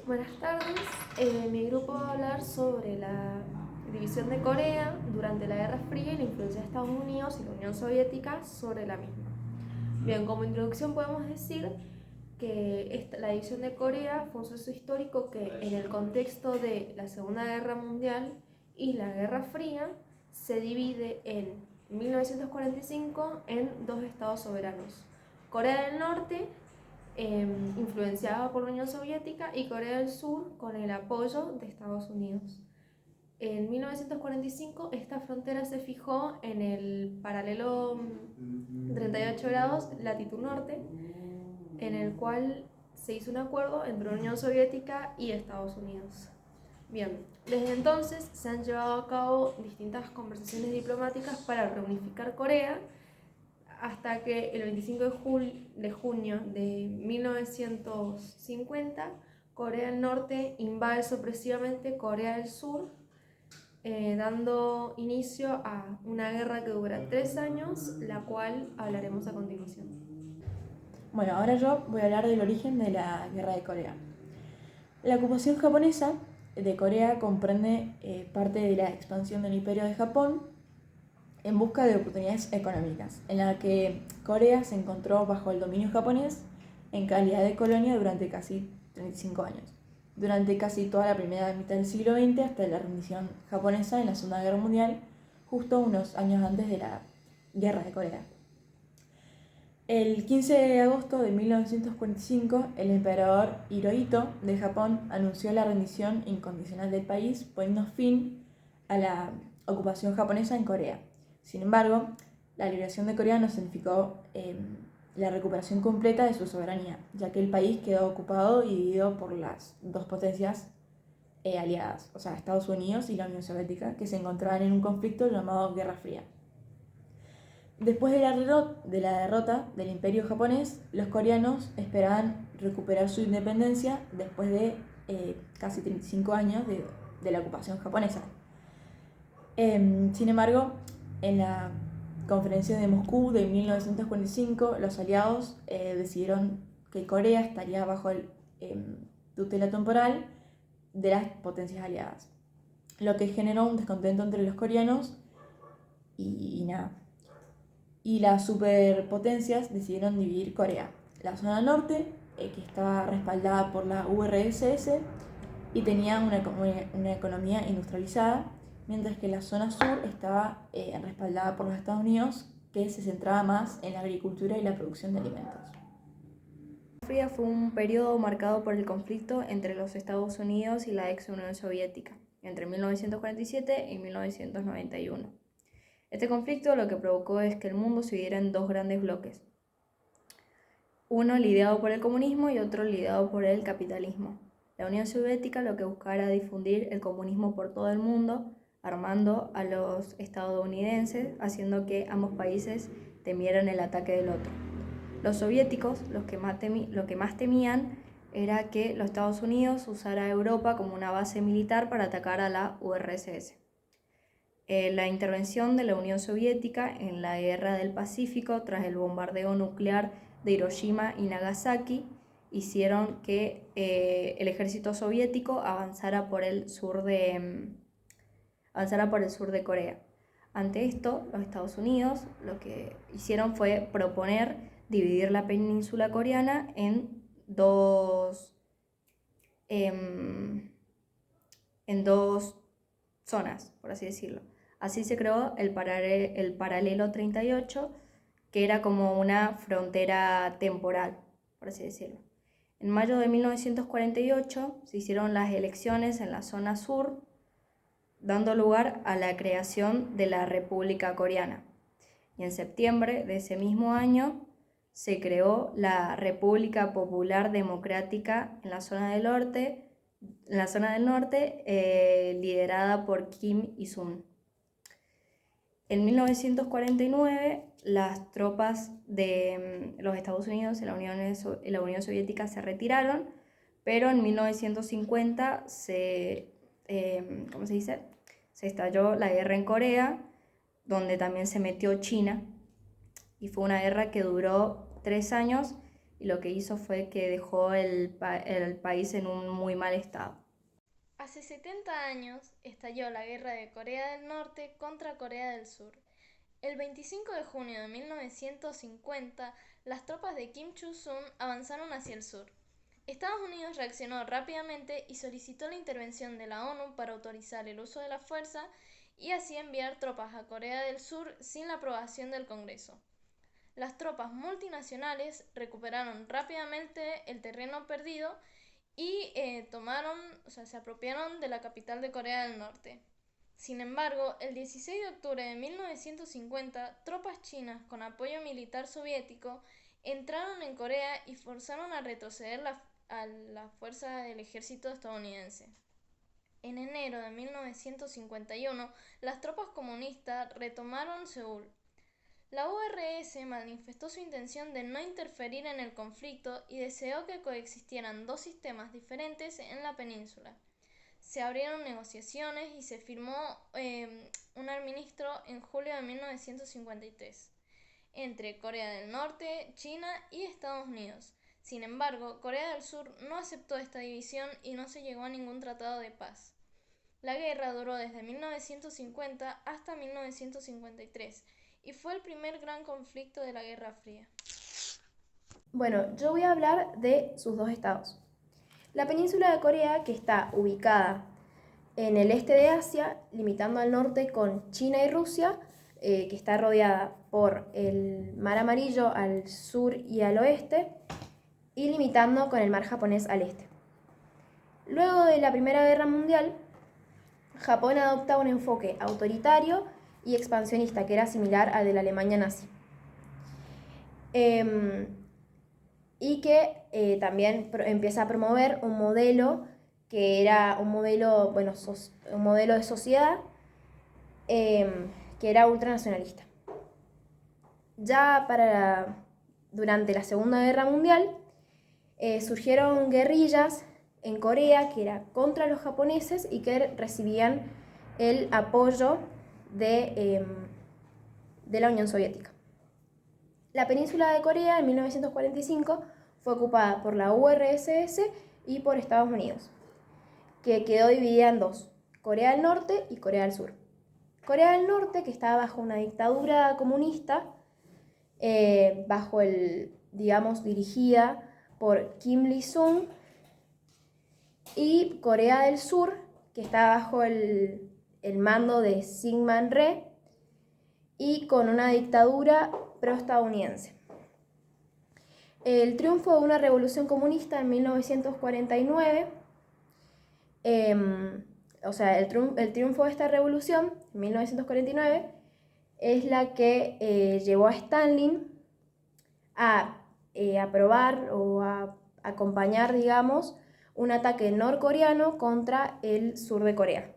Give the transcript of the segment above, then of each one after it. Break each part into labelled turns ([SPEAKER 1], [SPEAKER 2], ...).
[SPEAKER 1] Buenas tardes. Mi grupo va a hablar sobre la división de Corea durante la Guerra Fría y la influencia de Estados Unidos y la Unión Soviética sobre la misma. Bien, como introducción podemos decir que la división de Corea fue un suceso histórico que en el contexto de la Segunda Guerra Mundial y la Guerra Fría se divide en 1945 en dos estados soberanos. Corea del Norte, influenciada por la Unión Soviética, y Corea del Sur con el apoyo de Estados Unidos. En 1945 esta frontera se fijó en el paralelo 38 grados latitud norte, en el cual se hizo un acuerdo entre la Unión Soviética y Estados Unidos. Bien, desde entonces se han llevado a cabo distintas conversaciones diplomáticas para reunificar Corea, hasta que el 25 de junio de 1950 Corea del Norte invade sorpresivamente Corea del Sur, dando inicio a una guerra que dura 3 años, la cual hablaremos a continuación.
[SPEAKER 2] Bueno, ahora yo voy a hablar del origen de la Guerra de Corea. La ocupación japonesa de Corea comprende parte de la expansión del Imperio de Japón en busca de oportunidades económicas, en la que Corea se encontró bajo el dominio japonés en calidad de colonia durante casi 35 años, durante casi toda la primera mitad del siglo XX hasta la rendición japonesa en la Segunda Guerra Mundial, justo unos años antes de la Guerra de Corea. El 15 de agosto de 1945, el emperador Hirohito de Japón anunció la rendición incondicional del país, poniendo fin a la ocupación japonesa en Corea. Sin embargo, la liberación de Corea no significó la recuperación completa de su soberanía, ya que el país quedó ocupado y dividido por las dos potencias aliadas, o sea, Estados Unidos y la Unión Soviética, que se encontraban en un conflicto llamado Guerra Fría. Después de la derrota del Imperio japonés, los coreanos esperaban recuperar su independencia después de casi 35 años de la ocupación japonesa. Sin embargo, en la conferencia de Moscú de 1945, los aliados decidieron que Corea estaría bajo el tutela temporal de las potencias aliadas, lo que generó un descontento entre los coreanos y nada. Y las superpotencias decidieron dividir Corea. La zona norte, que estaba respaldada por la URSS y tenía una economía industrializada, mientras que la zona sur estaba respaldada por los Estados Unidos, que se centraba más en la agricultura y la producción de alimentos.
[SPEAKER 1] La Guerra Fría fue un periodo marcado por el conflicto entre los Estados Unidos y la ex Unión Soviética, entre 1947 y 1991. Este conflicto lo que provocó es que el mundo se dividiera en dos grandes bloques, uno liderado por el comunismo y otro liderado por el capitalismo. La Unión Soviética lo que buscaba era difundir el comunismo por todo el mundo, armando a los estadounidenses, haciendo que ambos países temieran el ataque del otro. Los soviéticos lo que más temían era que los Estados Unidos usara a Europa como una base militar para atacar a la URSS. La intervención de la Unión Soviética en la Guerra del Pacífico tras el bombardeo nuclear de Hiroshima y Nagasaki hicieron que el ejército soviético avanzara por el sur de Corea. Ante esto, los Estados Unidos lo que hicieron fue proponer dividir la península coreana en dos zonas, por así decirlo. Así se creó el paralelo 38, que era como una frontera temporal, por así decirlo. En mayo de 1948 se hicieron las elecciones en la zona sur, dando lugar a la creación de la República Coreana. Y en septiembre de ese mismo año se creó la República Popular Democrática en la zona del norte, liderada por Kim Il-sung. En 1949, las tropas de los Estados Unidos y la Unión Soviética se retiraron, pero en 1950 se estalló la guerra en Corea, donde también se metió China, y fue una guerra que duró 3 años y lo que hizo fue que dejó el país en un muy mal estado.
[SPEAKER 3] Hace 70 años estalló la Guerra de Corea del Norte contra Corea del Sur. El 25 de junio de 1950, las tropas de Kim Il-sung avanzaron hacia el sur. Estados Unidos reaccionó rápidamente y solicitó la intervención de la ONU para autorizar el uso de la fuerza y así enviar tropas a Corea del Sur sin la aprobación del Congreso. Las tropas multinacionales recuperaron rápidamente el terreno perdido y se apropiaron de la capital de Corea del Norte. Sin embargo, el 16 de octubre de 1950, tropas chinas con apoyo militar soviético entraron en Corea y forzaron a retroceder a la fuerza del ejército estadounidense. En enero de 1951, las tropas comunistas retomaron Seúl. La URSS manifestó su intención de no interferir en el conflicto y deseó que coexistieran dos sistemas diferentes en la península. Se abrieron negociaciones y se firmó un armisticio en julio de 1953 entre Corea del Norte, China y Estados Unidos. Sin embargo, Corea del Sur no aceptó esta división y no se llegó a ningún tratado de paz. La guerra duró desde 1950 hasta 1953 y fue el primer gran conflicto de la Guerra Fría.
[SPEAKER 1] Bueno, yo voy a hablar de sus dos estados. La península de Corea, que está ubicada en el este de Asia, limitando al norte con China y Rusia, que está rodeada por el Mar Amarillo al sur y al oeste, y limitando con el Mar Japonés al este. Luego de la Primera Guerra Mundial, Japón adopta un enfoque autoritario y expansionista que era similar al de la Alemania nazi. Y que también empieza a promover un modelo que era un modelo de sociedad que era ultranacionalista. Ya durante la Segunda Guerra Mundial surgieron guerrillas en Corea que era contra los japoneses y que recibían el apoyo de la Unión Soviética. La península de Corea en 1945 fue ocupada por la URSS y por Estados Unidos, que quedó dividida en dos, Corea del Norte y Corea del Sur. Corea del Norte, que estaba bajo una dictadura comunista, dirigida por Kim Il-sung, y Corea del Sur, que está bajo el mando de Syngman Rhee y con una dictadura pro-estadounidense. El triunfo de una revolución comunista en 1949, el triunfo de esta revolución en 1949 es la que llevó a Stalin a aprobar o a acompañar, un ataque norcoreano contra el sur de Corea.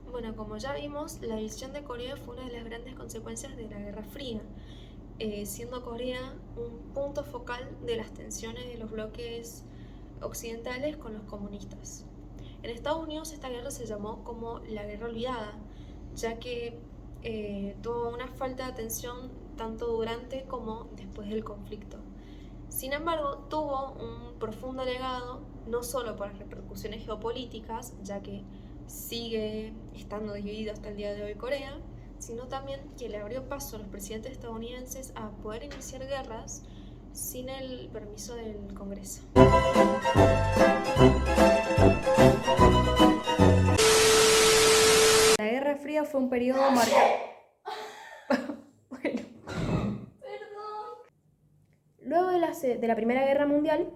[SPEAKER 1] Bueno, como ya vimos, la división de Corea fue una de las grandes consecuencias de la Guerra Fría, siendo Corea un punto focal de las tensiones de los bloques occidentales con los comunistas. En Estados Unidos esta guerra se llamó como la Guerra Olvidada, ya que tuvo una falta de atención tanto durante como después del conflicto. Sin embargo, tuvo un profundo legado, no solo por las repercusiones geopolíticas, ya que sigue estando dividido hasta el día de hoy Corea, sino también que le abrió paso a los presidentes estadounidenses a poder iniciar guerras sin el permiso del Congreso. La Guerra Fría fue un periodo marcado. Bueno. Perdón. Luego de la Primera Guerra Mundial,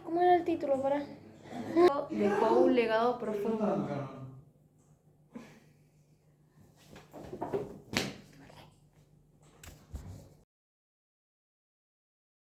[SPEAKER 1] ¿cómo era el título? Dejó un legado profundo.